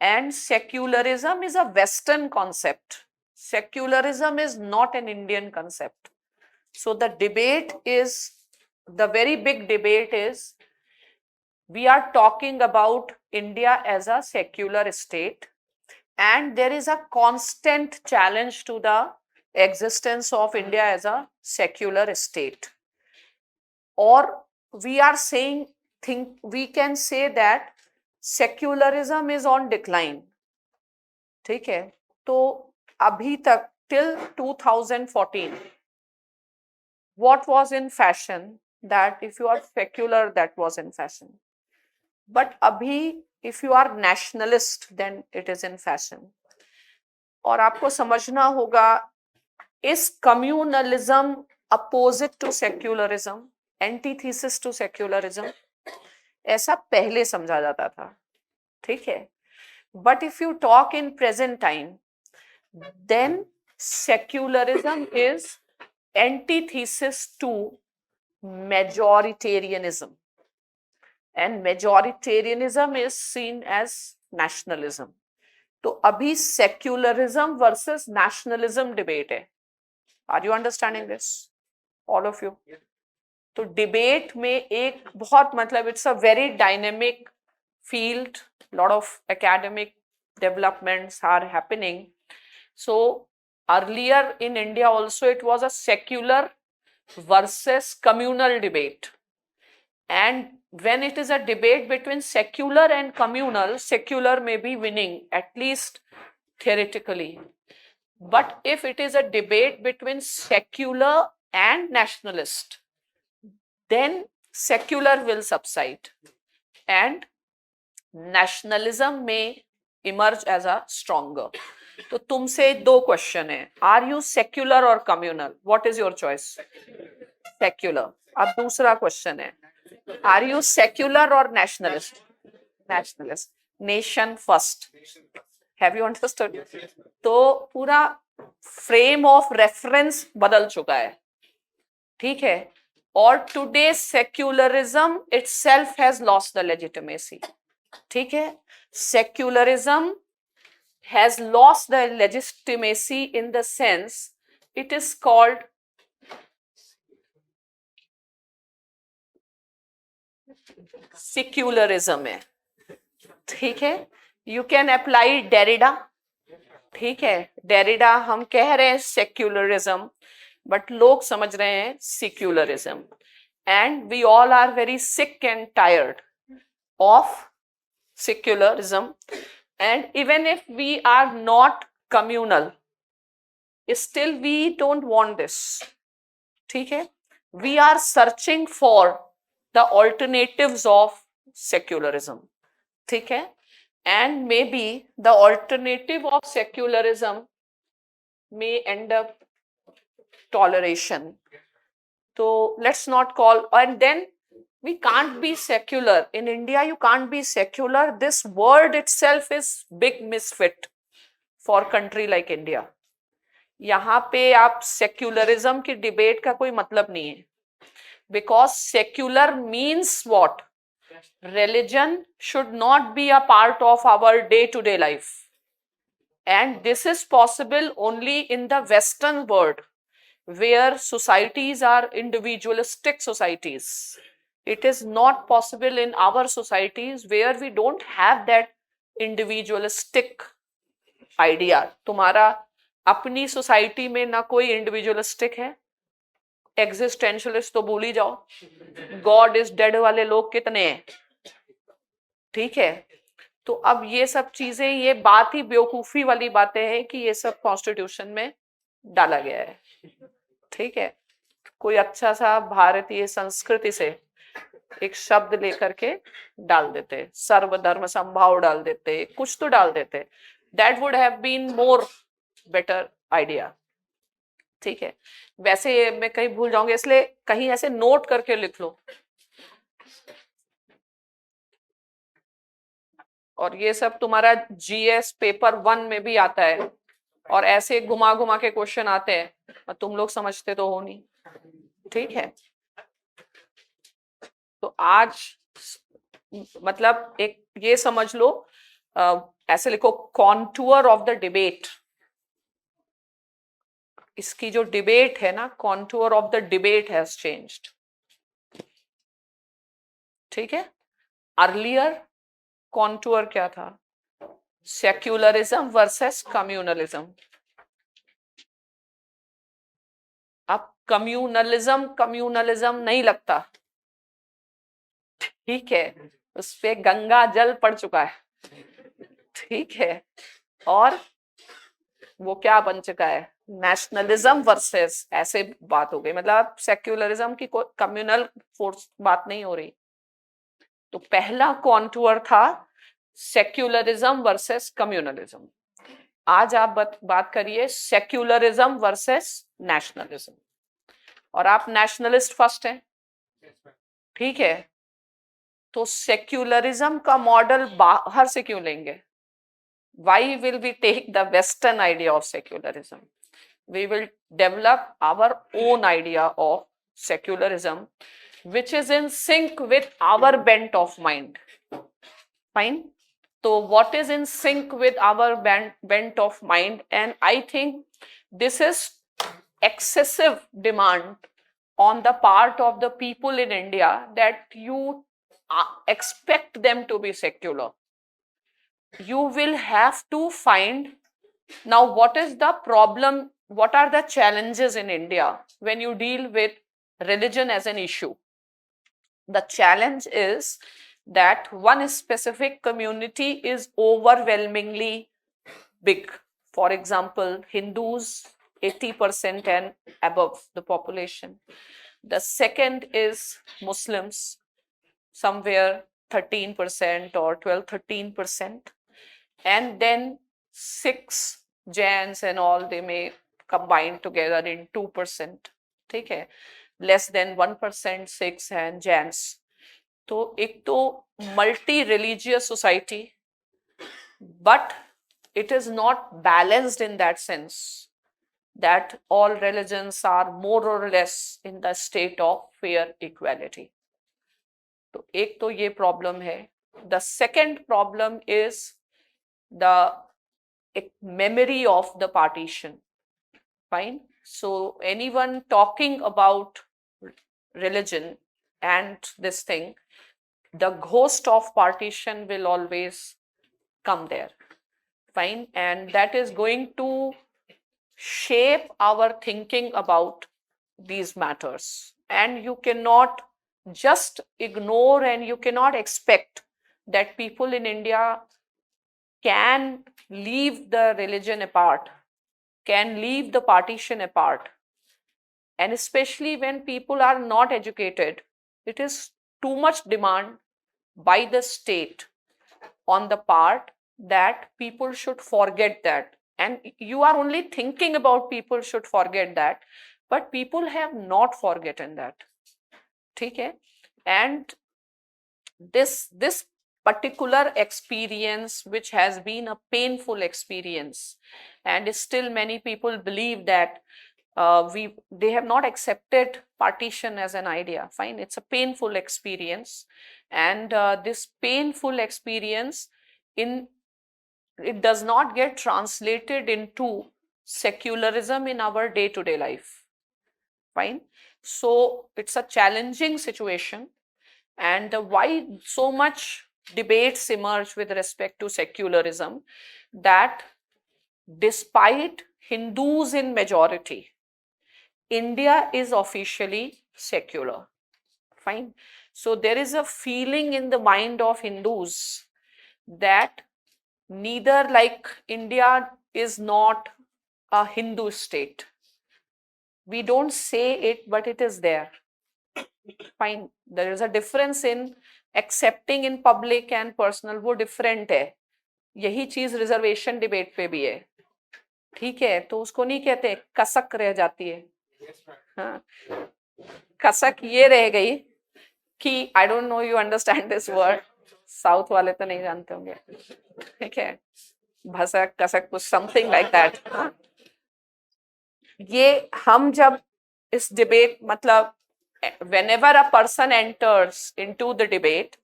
and secularism is a Western concept. Secularism is not an Indian concept. So the debate is, the very big debate is, we are talking about India as a secular state, and there is a constant challenge to the existence of India as a secular state. Or we are saying, we can say that secularism is on decline. ठीक है, तो अभी तक till 2014 what was in fashion, that if you are secular, that was in fashion. But abhi if you are nationalist, then it is in fashion. और आपको समझना होगा, is communalism opposite to secularism, antithesis to secularism? ऐसा पहले समझा जाता था, ठीक है. But if you talk in present time, then secularism is antithesis to majoritarianism, and majoritarianism is seen as nationalism. तो अभी secularism versus nationalism debate है. Are you understanding this, all of you? तो debate में एक बहुत, मतलब it's a very dynamic field, lot of academic developments are happening. So earlier in India also it was a secular versus communal debate, and when it is a debate between secular and communal, secular may be winning, at least theoretically. But if it is a debate between secular and nationalist, then secular will subside and nationalism may emerge as a stronger. तो तुमसे दो question है, are you secular और communal? What is your choice? Secular. अब दूसरा question है, are you secular और nationalist? Nationalist. Nation first. Have you understood? तो पूरा फ्रेम ऑफ रेफरेंस बदल चुका है, ठीक है. और today secularism itself has lost the legitimacy, ठीक है. Secularism has lost the legitimacy in the sense it is called secularism है, ठीक है. You can apply Derrida, ठीक है. Derrida हम कह रहे हैं secularism, but लोग समझ रहे हैं secularism, and we all are very sick and tired of secularism. And even if we are not communal, still we don't want this, ठीक है. We are searching for the alternatives of secularism, ठीक है. And maybe the alternative of secularism may end up toleration. So let's not call, and then we can't be secular. In India, you can't be secular. This word itself is big misfit for country like India. यहाँ पे आप secularism की debate का कोई मतलब नहीं है. Because secular means what? Religion should not be a part of our day-to-day life. And this is possible only in the Western world, where societies are individualistic societies. It is not possible in our societies where we don't have that individualistic idea. तुम्हारा अपनी society में ना कोई individualistic है. Existentialist तो भूल ही जाओ. God is dead वाले लोग कितने हैं, ठीक है. तो अब ये सब चीजें, ये बात ही बेवकूफी वाली बातें हैं कि ये सब कॉन्स्टिट्यूशन में डाला गया है, ठीक है. कोई अच्छा सा भारतीय संस्कृति से एक शब्द लेकर के डाल देते, सर्वधर्म संभाव डाल देते, कुछ तो डाल देते. That would have been more better idea, ठीक है. वैसे मैं कहीं भूल जाऊंगी, इसलिए कहीं ऐसे नोट करके लिख लो. और ये सब तुम्हारा जीएस पेपर 1 में भी आता है, और ऐसे घुमा घुमा के क्वेश्चन आते हैं, और तुम लोग समझते तो हो नहीं, ठीक है. तो आज मतलब एक ये समझ लो, ऐसे लिखो, कॉन्टूअर ऑफ द डिबेट। इसकी जो डिबेट है ना, contour of the debate has changed. ठीक है, अर्लियर कॉन्टूअर क्या था? Secularism versus communalism. अब कम्युनलिज्म नहीं लगता, ठीक है, उस पे गंगा जल पड़ चुका है, ठीक है, और वो क्या बन चुका है? नेशनलिज्म वर्सेस, ऐसे बात हो गई। मतलब सेक्युलरिज्म की कोई कम्युनल फोर्स बात नहीं हो रही। तो पहला कॉन्टूर था सेक्युलरिज्म वर्सेस कम्युनलिज्म। आज आप बात करिए सेक्युलरिज्म वर्सेस नेशनलिज्म, और आप नेशनलिस्ट फर्स्ट हैं, ठीक है, तो सेक्युलरिज्म का मॉडल बाहर से क्यों लेंगे? Why will we take the Western idea of secularism? We will develop our own idea of secularism, which is in sync with our bent of mind. Fine. So what is in sync with our bent of mind? And I think this is excessive demand on the part of the people in India, that you expect them to be secular. You will have to find, now what is the problem, what are the challenges in India when you deal with religion as an issue? The challenge is that one specific community is overwhelmingly big. For example, Hindus, 80% and above the population. The second is Muslims, somewhere 13% or 12-13%. And then Sikhs, Jains and all, they may combine together in 2%. ठीक है, less than 1% Sikhs and Jains. तो एक तो multi religious society, but it is not balanced in that sense that all religions are more or less in the state of fair equality. तो एक तो ये problem है. The second problem is the memory of the partition. Fine. So anyone talking about religion and this thing, the ghost of partition will always come there. Fine. And that is going to shape our thinking about these matters. And you cannot just ignore, and you cannot expect that people in India can leave the religion apart, can leave the partition apart. And especially when people are not educated, it is too much demand by the state on the part that people should forget that. And you are only thinking about people should forget that, but people have not forgotten that. ठीक है? And this particular experience, which has been a painful experience, and still many people believe that they have not accepted partition as an idea. Fine, it's a painful experience, and this painful experience it does not get translated into secularism in our day-to-day life. Fine, so it's a challenging situation. And why so much debates emerge with respect to secularism, that despite Hindus in majority, India is officially secular. Fine. So there is a feeling in the mind of Hindus that neither, like, India is not a Hindu state. We don't say it, but it is there. Fine. There is a difference in accepting in public and personal, वो different है. यही चीज reservation debate पे भी है, ठीक है, तो उसको नहीं कहते, कसक रह जाती है. हाँ, कसक ये रह गई कि I don't know you understand this word, south वाले तो नहीं जानते होंगे, ठीक है, भसक कसक कुछ समथिंग लाइक दैट. ये हम जब इस डिबेट, मतलब whenever a person enters into the debate,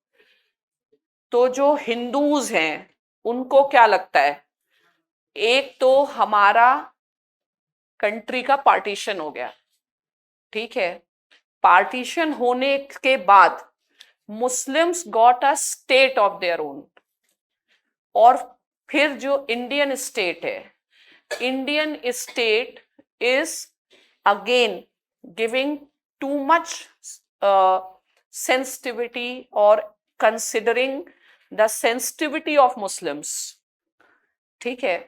तो जो हिंदूज हैं उनको क्या लगता है, एक तो हमारा कंट्री का पार्टीशन हो गया, ठीक है, पार्टीशन होने के बाद Muslims got a state of their own, और फिर जो इंडियन स्टेट है, Indian state is again giving too much sensitivity or considering the sensitivity of Muslims, ठीक है,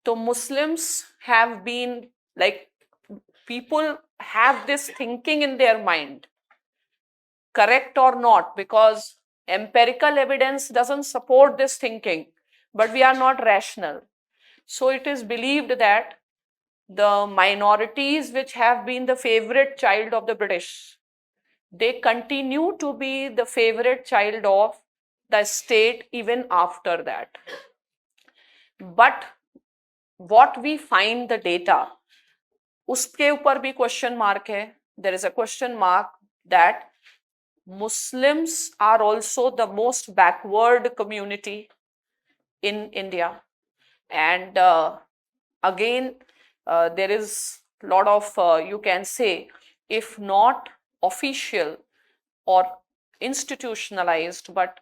तो Muslims have been like, people have this thinking in their mind, correct or not, because empirical evidence doesn't support this thinking, but we are not rational, so it is believed that the minorities which have been the favorite child of the British, they continue to be the favorite child of the state even after that. But what we find the data, उसके ऊपर भी question mark है. There is a question mark that Muslims are also the most backward community in India, and again there is a lot of you can say, if not official or institutionalized, but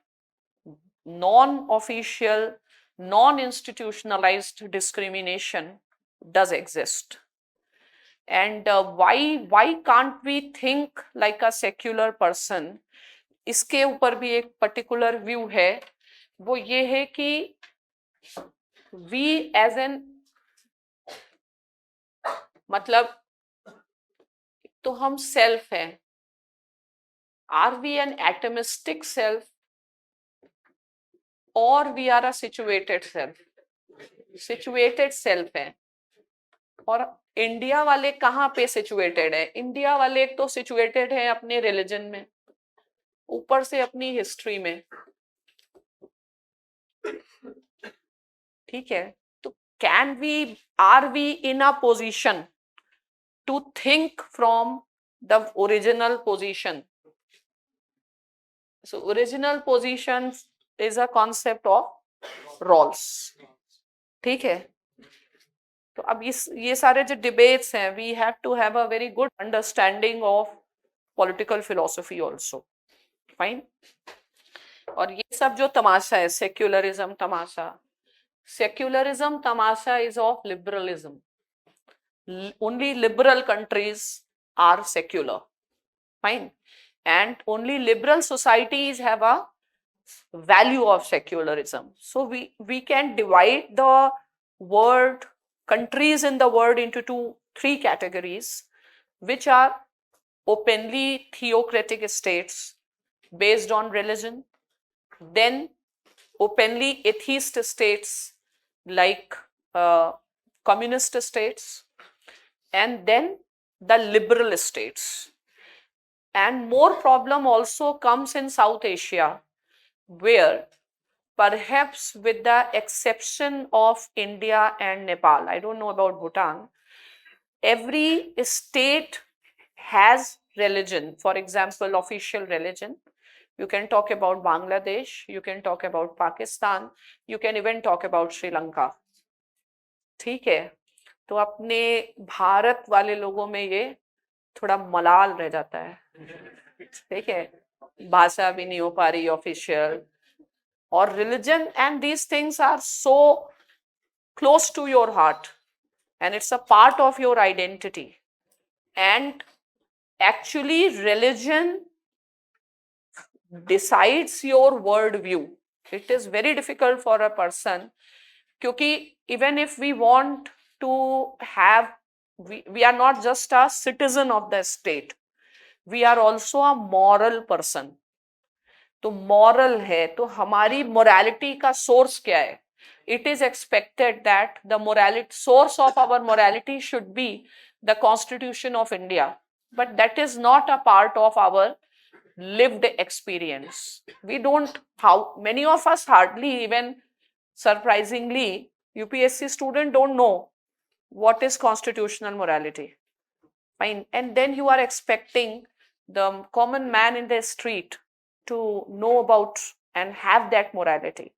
non-official, non-institutionalized discrimination does exist. And why can't we think like a secular person? इसके ऊपर भी एक particular view है, वो ये है कि we as an, मतलब तो हम self हैं. Are we an atomistic self or we are a situated self? Situated self है. और इंडिया वाले कहाँ पे सिचुएटेड है? इंडिया वाले तो सिचुएटेड है अपने रिलीजन में, ऊपर से अपनी हिस्ट्री में, ठीक है. तो can we, are we in a position to think from the original position? So original position is a concept of roles, ठीक है. तो अब ये सारे जो डिबेट्स हैं, we have to have a very good understanding of political philosophy also, fine. और ये सब जो तमाशा है, सेक्युलरिज्म तमाशा, सेक्युलरिज्म तमाशा is of liberalism. Only liberal countries are secular, fine, and only liberal societies have a value of secularism. So we can divide the world, countries in the world, into three categories, which are openly theocratic states based on religion, then openly atheist states like communist states, and then the liberal states. And more problem also comes in South Asia, where perhaps with the exception of India and Nepal, I don't know about Bhutan, every state has religion. For example, official religion. You can talk about Bangladesh, you can talk about Pakistan, you can even talk about Sri Lanka, ठीक है. तो अपने भारत वाले लोगों में ये थोड़ा मलाल रह जाता है, ठीक है, भाषा भी नहीं हो पा रही ऑफिशियल, और religion and these things are so close to your heart and it's a part of your identity. And actually religion decides your world view. It is very difficult for a person, क्योंकि even if we want to have, we are not just a citizen of the state, we are also a moral person. तो moral है, तो हमारी morality का source क्या है? It is expected that the morality, source of our morality should be the Constitution of India, but that is not a part of our lived experience. We don't, how many of us hardly even, surprisingly, UPSC student don't know what is constitutional morality, fine, and then you are expecting the common man in the street to know about and have that morality.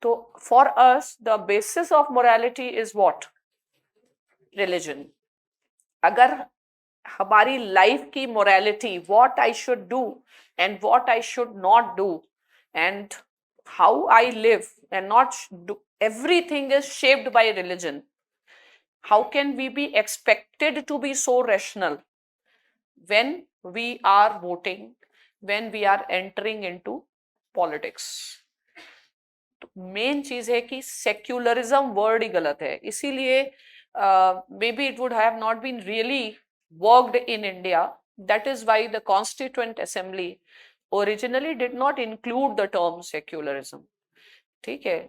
तो for us the basis of morality is what? Religion. अगर हमारी life की morality, what I should do and what I should not do and how I live and not do, everything is shaped by religion. How can we be expected to be so rational when we are voting, when we are entering into politics? तो main चीज है कि secularism word ही गलत है, इसीलिए maybe it would have not been really worked in India. That is why the constituent assembly originally did not include the term secularism. ठीक है,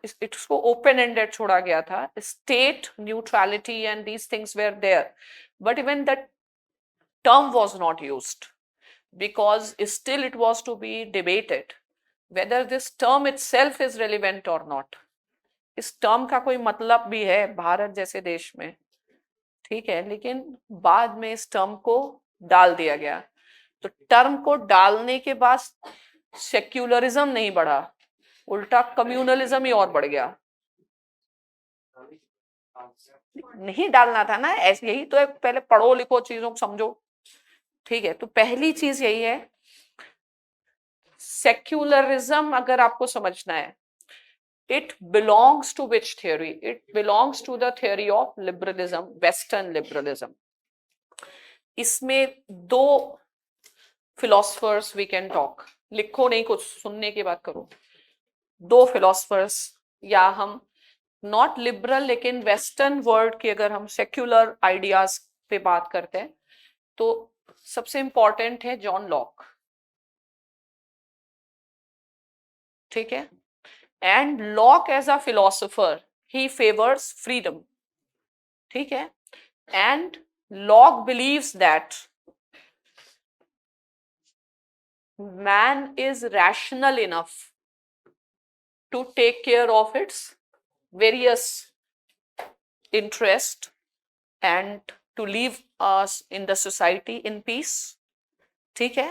इसको ओपन एंडेड छोड़ा गया था. State neutrality and these things were there, but even the term was not used because still it was to be debated whether this term itself is relevant or not. इस term का कोई मतलब भी है भारत जैसे देश में, ठीक है, लेकिन बाद में इस टर्म को डाल दिया गया. तो टर्म को डालने के बाद सेक्युलरिज्म नहीं बढ़ा, उल्टा कम्युनलिज्म ही और बढ़ गया. नहीं डालना था ना, ऐसे यही तो है, पहले पढ़ो लिखो चीजों को समझो. ठीक है, तो पहली चीज यही है, सेक्युलरिज्म अगर आपको समझना है, it belongs to which theory? It belongs to the theory of liberalism, western liberalism. इसमें दो philosophers we can talk. लिखो नहीं, कुछ सुनने की बात करो. दो philosophers, या हम नॉट लिबरल लेकिन वेस्टर्न वर्ल्ड की अगर हम सेक्युलर आइडियाज पे बात करते हैं तो सबसे इंपॉर्टेंट है जॉन लॉक. ठीक है, and Locke as a philosopher he favours freedom. ठीक है, and Locke believes that man is rational enough to take care of its various interests and to live us in the society in peace. ठीक है,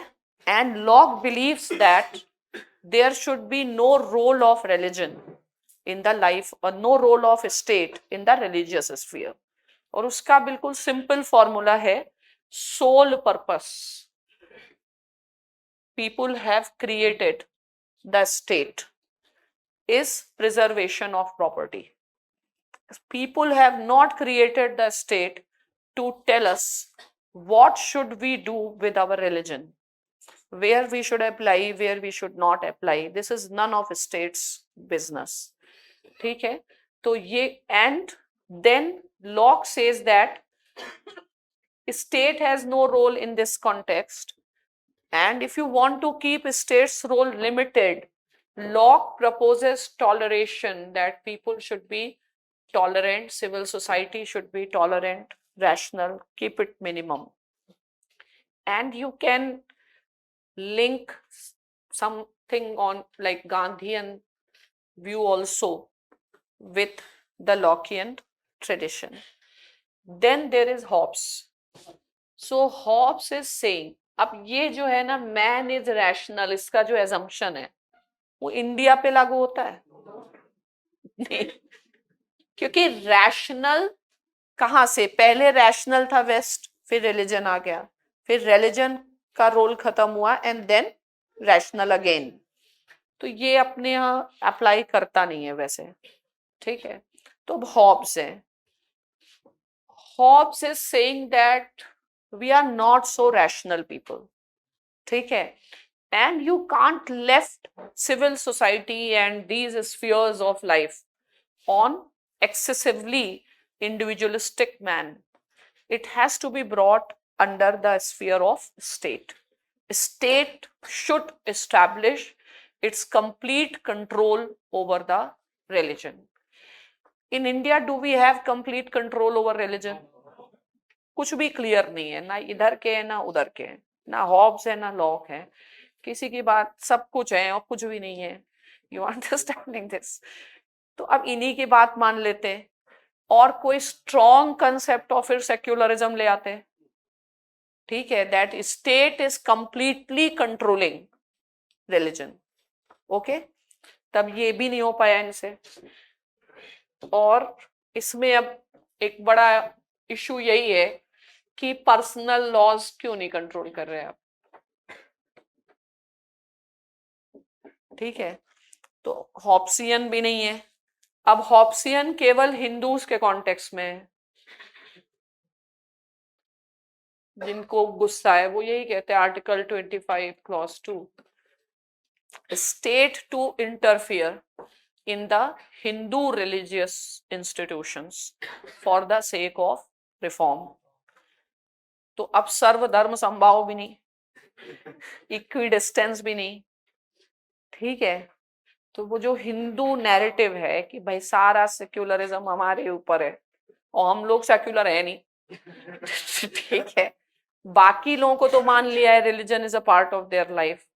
and Locke believes that there should be no role of religion in the life or no role of state in the religious sphere. और उसका बिल्कुल simple formula है, sole purpose. People have created the state is preservation of property. People have not created the state to tell us what should we do with our religion, where we should apply, where we should not apply. This is none of state's business. ठीक है, तो ये, and then Locke says that state has no role in this context, and if you want to keep state's role limited, Locke proposes toleration, that people should be tolerant, civil society should be tolerant, rational, keep it minimum. And you can link something on like Gandhian view also with the Lockean tradition. Then there is Hobbes. So Hobbes is saying, अब ये जो है ना man is rational, इसका जो assumption है वो India पे लागू होता है नहीं, क्योंकि रैशनल कहां से, पहले रैशनल था वेस्ट, फिर रिलीजन आ गया, फिर रिलीजन का रोल खत्म हुआ एंड देन रैशनल अगेन. तो ये अपने यहाँ अप्लाई करता नहीं है वैसे. ठीक है, तो हॉब्स है. Hobbes is saying that we are not so rational people. ठीक है, and you can't left civil society and these spheres of life on excessively individualistic man. It has to be brought under the sphere of state. State should establish its complete control over the religion. In India, do we have complete control over religion? कुछ भी clear नहीं है, ना इधर के है ना उधर के हैं, ना हॉब्स है ना लॉक है, किसी की बात सब कुछ है और कुछ भी नहीं है. You understanding this? तो अब इन्हीं की बात मान लेते और कोई स्ट्रॉन्ग कंसेप्ट ऑफ फिर सेक्युलरिज्म ले आते. ठीक है, that state is completely controlling religion. Okay, तब ये भी नहीं हो पाया इनसे। और इसमें अब एक बड़ा इशू यही है कि पर्सनल लॉज क्यों नहीं कंट्रोल कर रहे आप। ठीक है, तो हॉब्सियन भी नहीं है। अब हॉब्सियन केवल हिंदूज के कॉन्टेक्स्ट में है। जिनको गुस्सा है वो यही कहते हैं article 25 clause 2, state to interfere in the Hindu religious institutions for the sake of reform। तो अब सर्वधर्म समभाव भी नहीं, इक्वी डिस्टेंस भी नहीं। ठीक है, तो वो जो हिंदू नैरेटिव है कि भाई सारा सेक्युलरिज्म हमारे ऊपर है और हम लोग सेक्युलर है नहीं। ठीक है, बाकी लोगों को तो मान लिया है religion is a part of their life,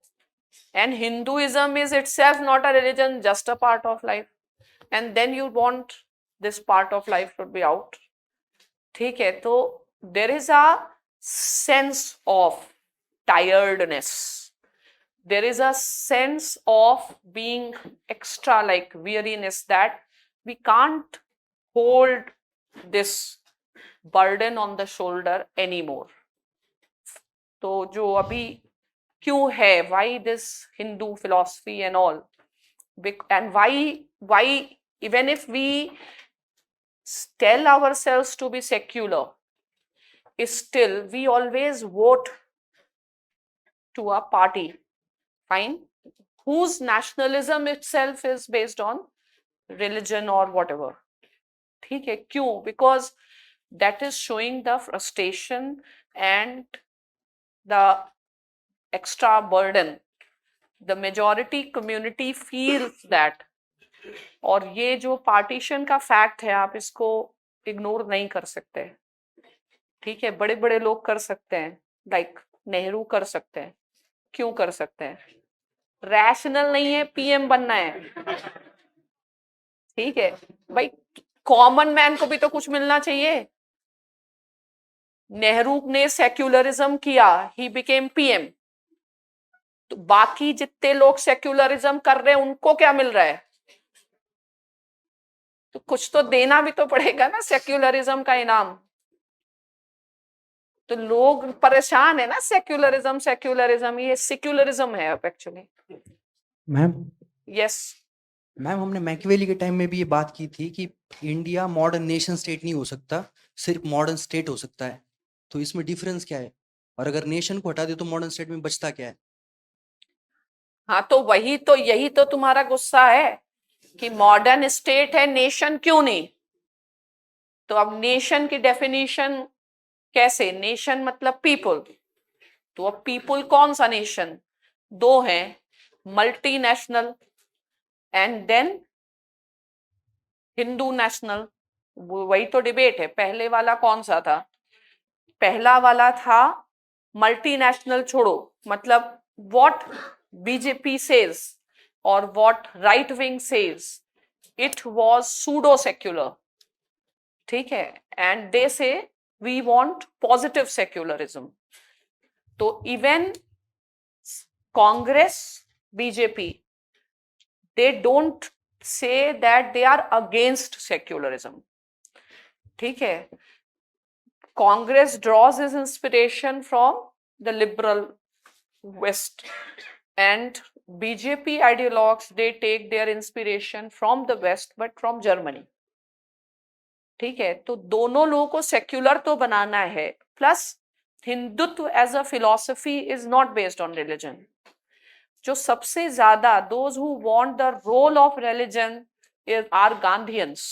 and Hinduism is itself not a religion, just a part of life, and then you want this part of life should be out। ठीक है, तो there is a sense of tiredness, there is a sense of being extra like weariness that we can't hold this burden on the shoulder anymore। तो जो अभी क्यों है, why this Hindu philosophy and all, and why even if we tell ourselves to be secular, still we always vote to a party, fine, whose nationalism itself is based on religion or whatever। ठीक है, क्यों? Because that is showing the frustration and the extra burden the majority community feels that। और ये जो partition का fact है आप इसको इग्नोर नहीं कर सकते। ठीक है, बड़े बड़े लोग कर सकते हैं, लाइक नेहरू कर सकते हैं। क्यों कर सकते हैं? रैशनल नहीं है, पीएम बनना है। ठीक है भाई, कॉमन मैन को भी तो कुछ मिलना चाहिए। नेहरू ने सेक्युलरिज्म किया, ही बिकेम पीएम, तो बाकी जितने लोग सेक्युलरिज्म कर रहे हैं उनको क्या मिल रहा है? तो कुछ तो देना भी तो पड़ेगा ना सेक्युलरिज्म का इनाम। तो लोग परेशान है ना, सेक्युलरिज्म सेक्युलरिज्म, ये सेक्युलरिज्म है अब एक्चुअली। मैम यस मैम हमने मैकियावेली के टाइम में भी ये बात की थी कि इंडिया मॉडर्न नेशन स्टेट नहीं हो सकता, सिर्फ मॉडर्न स्टेट हो सकता है। तो इसमें डिफरेंस क्या है? और अगर नेशन को हटा दे तो मॉडर्न स्टेट में बचता क्या है? हाँ, तो वही तो, यही तो तुम्हारा गुस्सा है कि मॉडर्न स्टेट है, नेशन क्यों नहीं? तो अब नेशन की डेफिनेशन कैसे? नेशन मतलब पीपल, तो अब पीपल कौन सा नेशन? दो हैं, multinational and then Hindu national. वही तो डिबेट है। पहले वाला कौन सा था? पहला वाला था मल्टीनेशनल छोड़ो, मतलब व्हाट बीजेपी सेज और what right wing says, it was pseudo secular. ठीक है, एंड दे से वी वांट पॉजिटिव सेक्युलरिज्म। तो even Congress, BJP, they don't say that they are against secularism। ठीक है, Congress draws its inspiration from the liberal west and BJP ideologues they take their inspiration from the west but from Germany। ठीक है, तो दोनों लोगों को secular तो बनाना है, plus Hindutva as a philosophy is not based on religion. जो सबसे ज्यादा those who want the role of religion are Gandhians.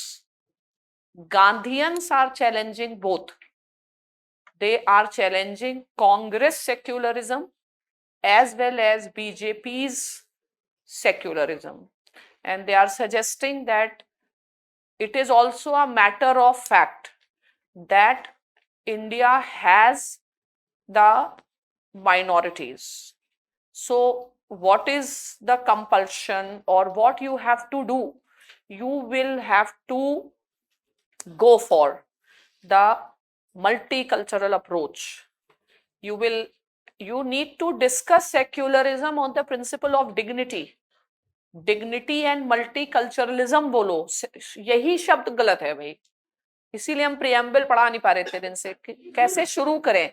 Gandhians are challenging both, they are challenging Congress secularism as well as BJP's secularism, and they are suggesting that it is also a matter of fact that India has the minorities। So what is the compulsion or what you have to do? You will have to go for the multicultural approach। You need to discuss secularism on the principle of dignity, dignity and multiculturalism बोलो, यही शब्द गलत है भाई। इसीलिए हम preamble पढ़ा नहीं पा रहे थे दिन से, कैसे शुरू करें।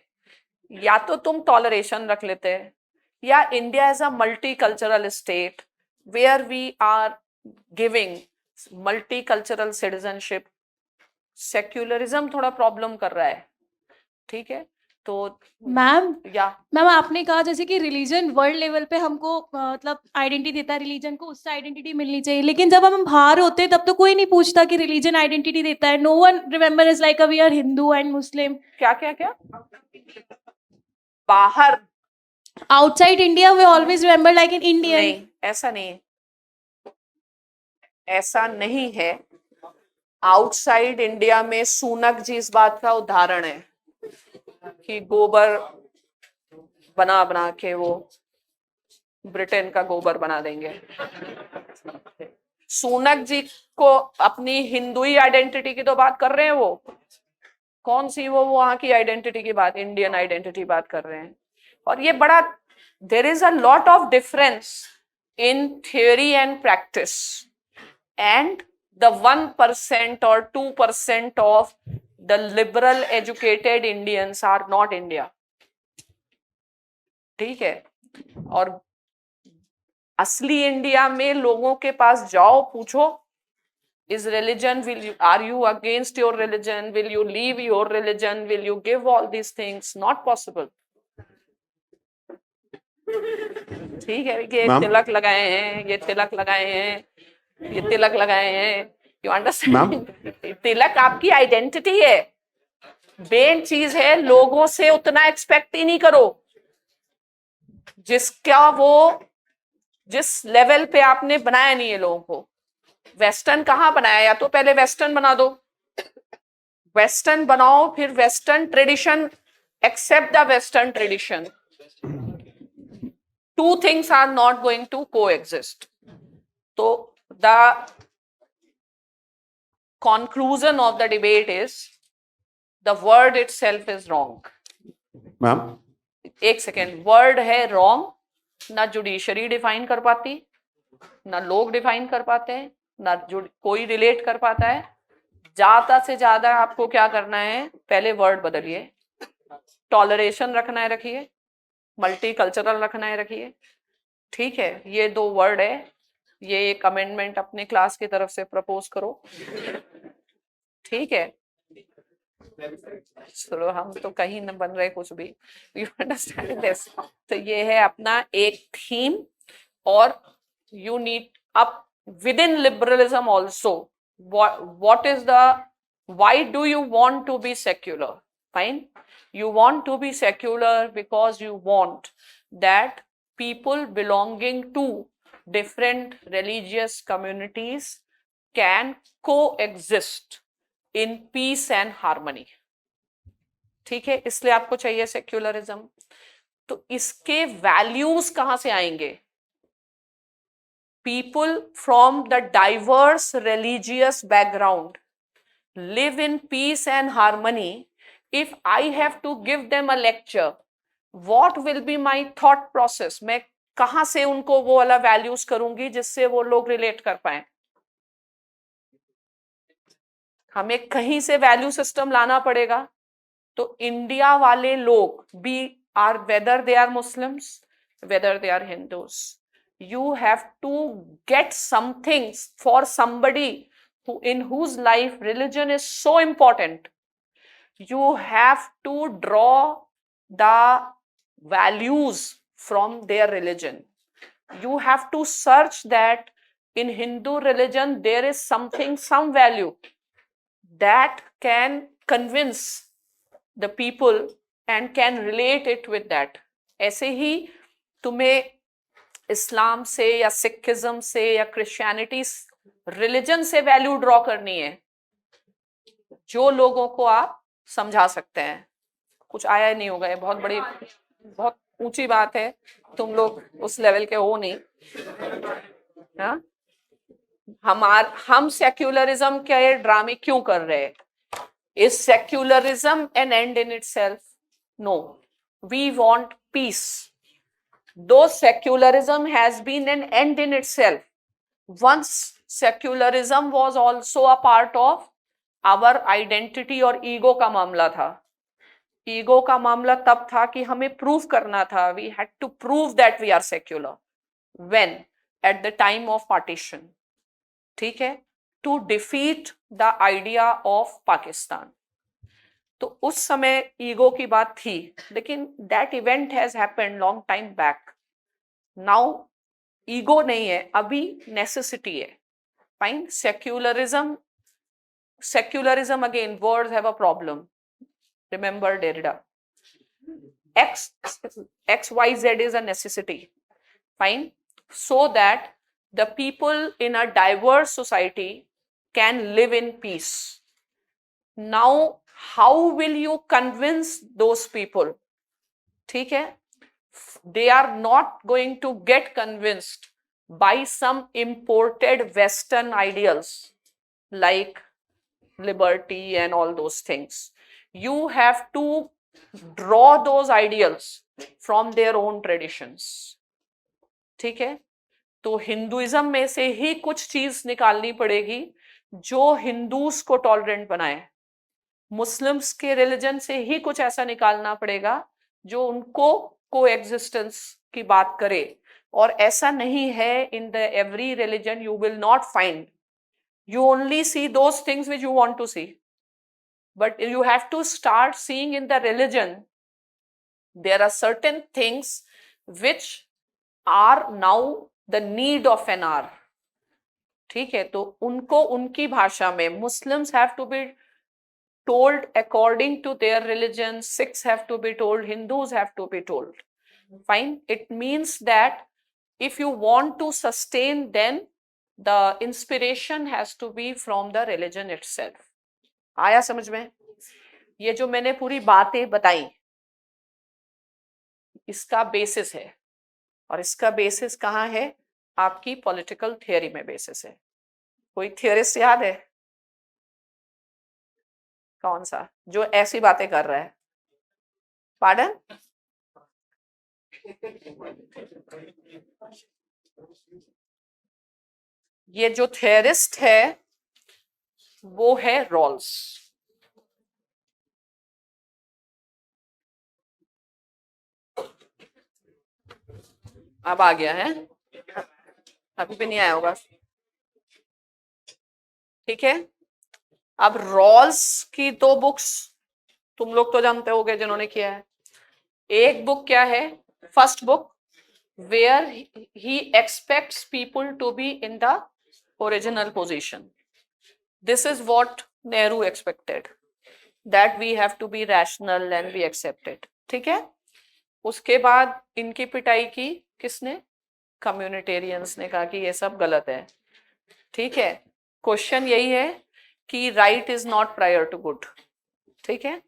या तो तुम टॉलरेशन रख लेते, या India is a multicultural state where we are giving multicultural citizenship. Secularism थोड़ा प्रॉब्लम कर रहा है, ठीक है। तो मैम या मैम आपने कहा जैसे कि रिलीजन वर्ल्ड लेवल पे हमको मतलब आइडेंटिटी देता है, रिलीजन को उससे आइडेंटिटी मिलनी चाहिए, लेकिन जब हम बाहर होते हैं तब तो कोई नहीं पूछता कि रिलीजन आइडेंटिटी देता है। No one remember is like we are Hindu and Muslim. क्या क्या क्या बाहर outside India we always remember like in Indian. नहीं, ऐसा नहीं है, ऐसा नहीं है। आउटसाइड इंडिया में सूनक जी इस बात का उदाहरण है कि गोबर बना बना के वो ब्रिटेन का गोबर बना देंगे। सूनक जी को अपनी हिंदुई आइडेंटिटी की तो बात कर रहे हैं, वो कौन सी वो वहां की आइडेंटिटी की बात, इंडियन आइडेंटिटी बात कर रहे हैं। और ये बड़ा, there is a lot of difference in theory and practice, and the 1% or 2% of the liberal educated Indians are not India, ठीक है। और असली इंडिया में लोगों के पास जाओ, पूछो is religion, are you against your religion, will you leave your religion, will you give all these things, not possible, ठीक है। ये तिलक लगाए हैं, ये तिलक लगाए हैं, ये तिलक लगाए हैं, यू अंडरस्टैंड। तिलक आपकी आइडेंटिटी है, मेन चीज है लोगों से उतना एक्सपेक्ट ही नहीं करो जिसका वो जिस लेवल पे आपने बनाया नहीं है लोगों को। वेस्टर्न कहाँ बनाया, या तो पहले वेस्टर्न बना दो, वेस्टर्न बनाओ, फिर western tradition, accept the western tradition. Two things are not going to coexist. तो the conclusion of the debate is the word itself is wrong. Ma'am एक सेकेंड, वर्ड है रॉन्ग, ना जुडिशरी डिफाइन कर पाती, ना लोग डिफाइन कर पाते हैं, ना कोई रिलेट कर पाता है। ज्यादा से ज्यादा आपको क्या करना है, पहले वर्ड बदलिए, टॉलरेशन रखना है रखिए, मल्टीकल्चरल रखना है रखिए, ठीक है। ये दो वर्ड है, ये एक अमेंडमेंट अपने क्लास की तरफ से प्रपोज करो, ठीक है। चलो हम तो कहीं न बन रहे कुछ भी, यू अंडरस्टैंड दिस। तो ये है अपना एक थीम, और you need up with in liberalism also, what is the, why do you want to be secular? Fine, you want to be secular because you want that people belonging to different religious communities can coexist in peace and harmony, ठीक है। इसलिए आपको चाहिए secularism. तो इसके values कहां से आएंगे? people from the diverse religious background live in peace and harmony. If I have to give them a lecture, what will be my thought process? मैं कहां से उनको वो वाला वैल्यूज करूंगी जिससे वो लोग रिलेट कर पाए? हमें कहीं से वैल्यू सिस्टम लाना पड़ेगा। तो इंडिया वाले लोग भी are, whether they are Muslims, whether they are Hindus, you have to get something for somebody who, in whose life religion is so important. You have to draw the values from their religion. You have to search that in Hindu religion there is something, some value that can convince the people and can relate it with that. ऐसे ही तुम्हें इस्लाम से या Sikhism से या Christianity religion से value draw करनी है जो लोगों को आप समझा सकते हैं। कुछ आया नहीं होगा, ये बहुत बड़ी, बहुत ऊंची बात है, तुम लोग उस लेवल के हो नहीं। हाँ, हम सेक्युलरिज्म के ड्रामे क्यों कर रहे हैं? Is secularism an end in itself? No, we want peace. Though secularism has been an end in itself, once secularism was also a part of our identity और ईगो का मामला था. ईगो का मामला तब था कि हमें प्रूव करना था, we had to prove that we are secular. When? At the time of partition. ठीक है, to defeat the idea of Pakistan. तो उस समय ईगो की बात थी, लेकिन that event has happened long time back. Now ego नहीं है, अभी necessity है. Fine. Secularism again, words have a problem. Remember Derrida. XYZ is a necessity. Fine. So that the people in a diverse society can live in peace. Now, how will you convince those people? ठीक है? They are not going to get convinced by some imported Western ideals like liberty and all those things. You have to draw those ideals from their own traditions. ठीक है, तो Hinduism में से ही कुछ चीज निकालनी पड़ेगी जो हिंदूस को टॉलरेंट बनाए. मुस्लिम्स के रिलीजन से ही कुछ ऐसा निकालना पड़ेगा जो उनको कोएग्जिस्टेंस की बात करे. और ऐसा नहीं है, in the every religion you will not find, you only see those things which you want to see, but you have to start seeing in the religion there are certain things which are now the need of an hour. ठीक है, तो उनको उनकी भाषा में, Muslims have to be told according to their religion, Sikhs have to be told, Hindus have to be told. Fine. It means that if you want to sustain, then the inspiration has to be from the religion itself. आया समझ में? ये जो मैंने पूरी बातें बताई, इसका बेसिस है, और इसका बेसिस कहाँ है? आपकी पॉलिटिकल थियोरी में बेसिस है. कोई थियोरिस्ट याद है? कौन सा जो ऐसी बातें कर रहा है? पार्डन? ये जो थियोरिस्ट है वो है रॉल्स. अब आ गया है, अभी भी नहीं आया होगा. ठीक है, अब रॉल्स की दो बुक्स तुम लोग तो जानते होगे जिन्होंने किया है. एक बुक क्या है? First book, where he expects people to be in the original position. This is what Nehru expected, that we have to be rational and we accept it. ठीक है, उसके बाद इनकी पिटाई की किसने? कम्युनिटेरियंस ने कहा कि ये सब गलत है. ठीक है, क्वेश्चन यही है कि right is not prior to good. ठीक है,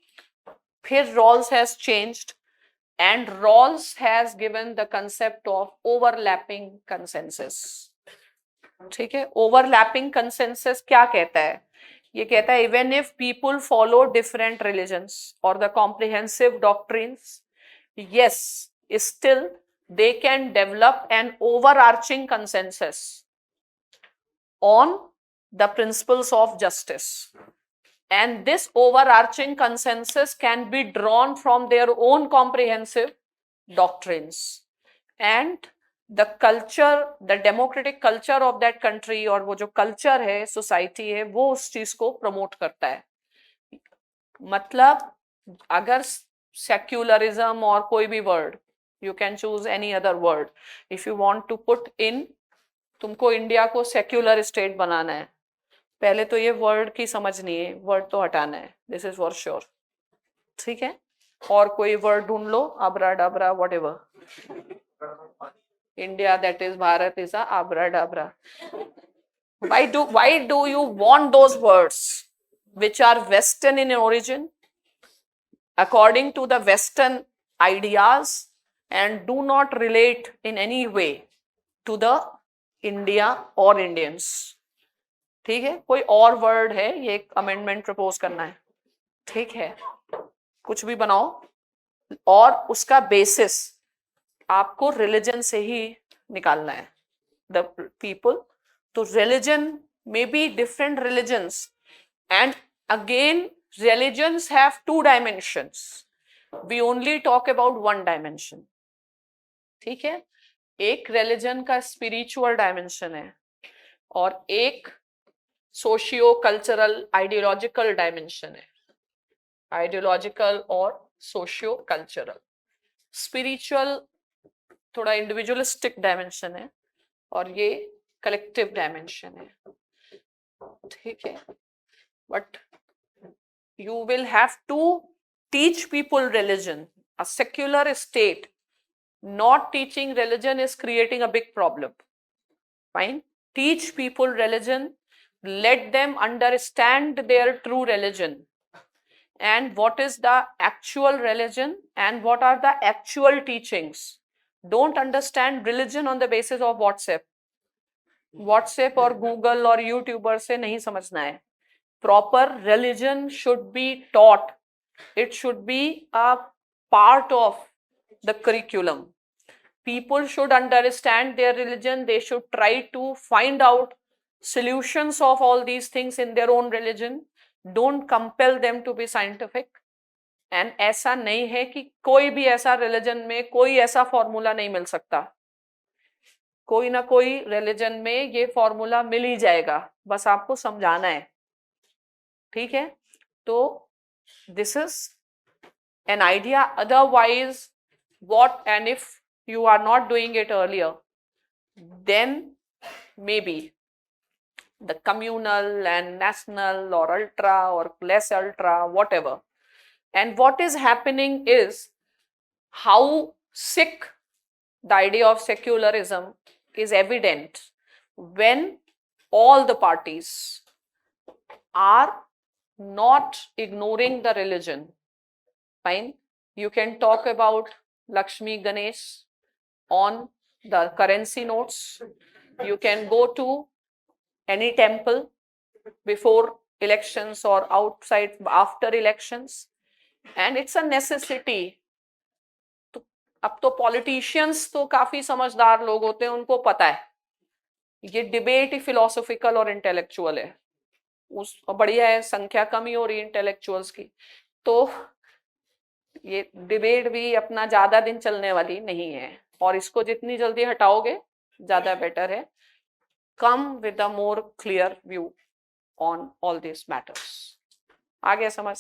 फिर Rawls has changed and Rawls has given the concept of overlapping consensus. ठीक है, overlapping consensus क्या कहता है? ये कहता है even if people follow different religions or the comprehensive doctrines, yes, still they can develop an overarching consensus on the principles of justice. And this overarching consensus can be drawn from their own comprehensive doctrines. And the culture, the democratic culture of that country, और वो जो culture है, society है, वो उस चीज को promote करता है. मतलब अगर secularism और कोई भी word, you can choose any other word, if you want to put in, तुमको इंडिया को secular state बनाना है, पहले तो ये वर्ड की समझनी है, वर्ड तो हटाना है. This is for sure. ठीक है, और कोई वर्ड ढूंढ लो, अबरा डबरा whatever. India that is Bharat is अबरा डबरा. why do you want those words which are Western in origin, according to the Western ideas, and do not relate in any way to the India or Indians? ठीक है, कोई और word है, ये एक amendment propose करना है. ठीक है, कुछ भी बनाओ, और उसका बेसिस आपको रिलीजन से ही निकालना है. द पीपल तो religion may be different religions, and again religions have two dimensions. We only talk about one dimension. ठीक है, एक religion का spiritual dimension है और एक सोशियो कल्चरल आइडियोलॉजिकल डायमेंशन है, आइडियोलॉजिकल और सोशियो कल्चरल. स्पिरिचुअल थोड़ा इंडिविजुअलिस्टिक डायमेंशन है और ये कलेक्टिव डायमेंशन है. ठीक है, but you will have to teach people religion. A secular state not teaching religion is creating a big problem. Fine, teach people religion, let them understand their true religion and what is the actual religion and what are the actual teachings. Don't understand religion on the basis of WhatsApp और Google और YouTuber से नहीं समझना है. Proper religion should be taught. It should be a part of the curriculum. People should understand their religion. They should try to find out solutions of all these things in their own religion. Don't compel them to be scientific. And ऐसा नहीं है कि कोई भी ऐसा religion में कोई ऐसा फॉर्मूला नहीं मिल सकता. कोई ना कोई religion में ये फॉर्मूला मिल ही जाएगा, बस आपको समझाना है. ठीक है, तो this is an idea. Otherwise, what, and if you are not doing it earlier, then maybe the communal and national or ultra or less ultra, whatever. And what is happening is how sick the idea of secularism is evident when all the parties are not ignoring the religion. Fine, you can talk about Lakshmi Ganesh on the currency notes. You can go to any temple before elections or outside after elections, and it's a necessity. तो अब तो politicians तो काफी समझदार लोग होते हैं, उनको पता है ये डिबेट ही फिलोसॉफिकल और इंटेलेक्चुअल है. उस बढ़िया है, संख्या कम ही हो रही है इंटेलेक्चुअल्स की, तो ये डिबेट भी अपना ज्यादा दिन चलने वाली नहीं है और इसको जितनी जल्दी हटाओगे ज्यादा बेटर है. Come with a more clear view on all this matters. आ गया समझ?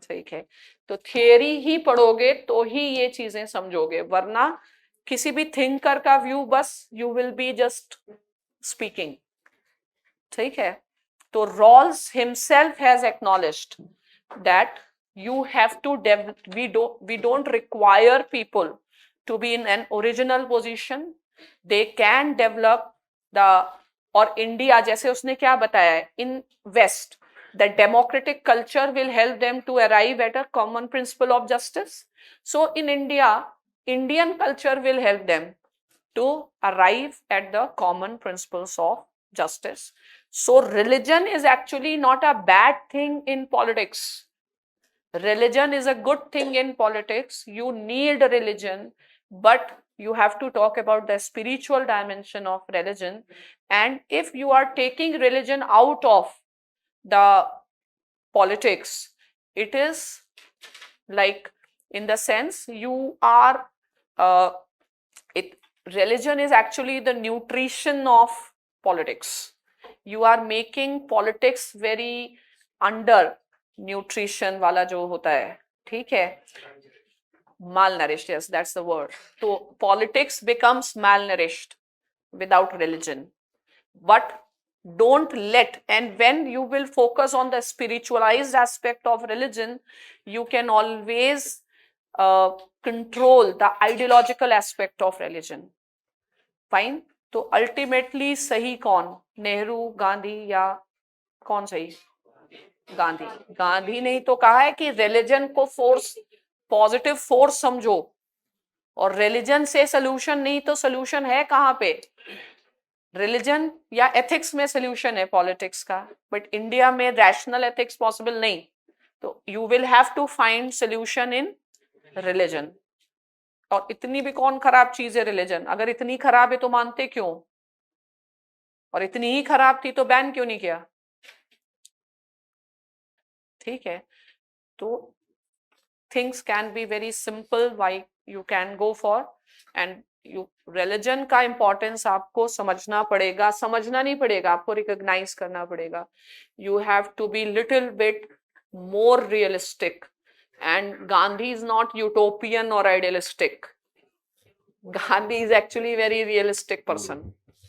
ठीक है, तो थियरी ही पढ़ोगे तो ही ये चीजें समझोगे, वरना किसी भी थिंकर का व्यू बस you will be just speaking. ठीक है, तो Rawls himself has acknowledged that you have to we don't require people to be in an original position. They can develop the, और इंडिया जैसे उसने क्या बताया है, in West the democratic culture will help them to arrive at a common principle of justice. So in India, Indian culture will help them to arrive at the common principles of justice. So religion is actually not a bad thing in politics. Religion is a good thing in politics. You need religion, but you have to talk about the spiritual dimension of religion. And if you are taking religion out of the politics, it is like, in the sense you are religion is actually the nutrition of politics. You are making politics very under nutrition वाला जो होता है. ठीक है, malnourished, yes, that's the word. So politics becomes malnourished without religion. But don't let, and when you will focus on the spiritualized aspect of religion, you can always control the ideological aspect of religion. Fine, तो ultimately सही कौन, नेहरू, गांधी या कौन सही? गांधी. गांधी ने तो कहा है कि रिलीजन को फोर्स, पॉजिटिव फोर्स समझो, और रिलीजन से सोल्यूशन नहीं तो सोल्यूशन है कहाँ पे? रिलीजन या एथिक्स में सोल्यूशन है पॉलिटिक्स का, बट इंडिया में रैशनल एथिक्स पॉसिबल नहीं, तो you will have to find solution in religion. और इतनी भी कौन खराब चीज है रिलीजन? अगर इतनी खराब है तो मानते क्यों? और इतनी ही खराब थी तो बैन क्यों नहीं किया? ठीक है, तो things can be very simple, why you can go for, and you religion का इंपॉर्टेंस आपको समझना पड़ेगा, समझना नहीं पड़ेगा, आपको रिकॉग्नाइज करना पड़ेगा. You have to be little bit more realistic, and Gandhi is not utopian or idealistic. Gandhi is actually a very realistic person.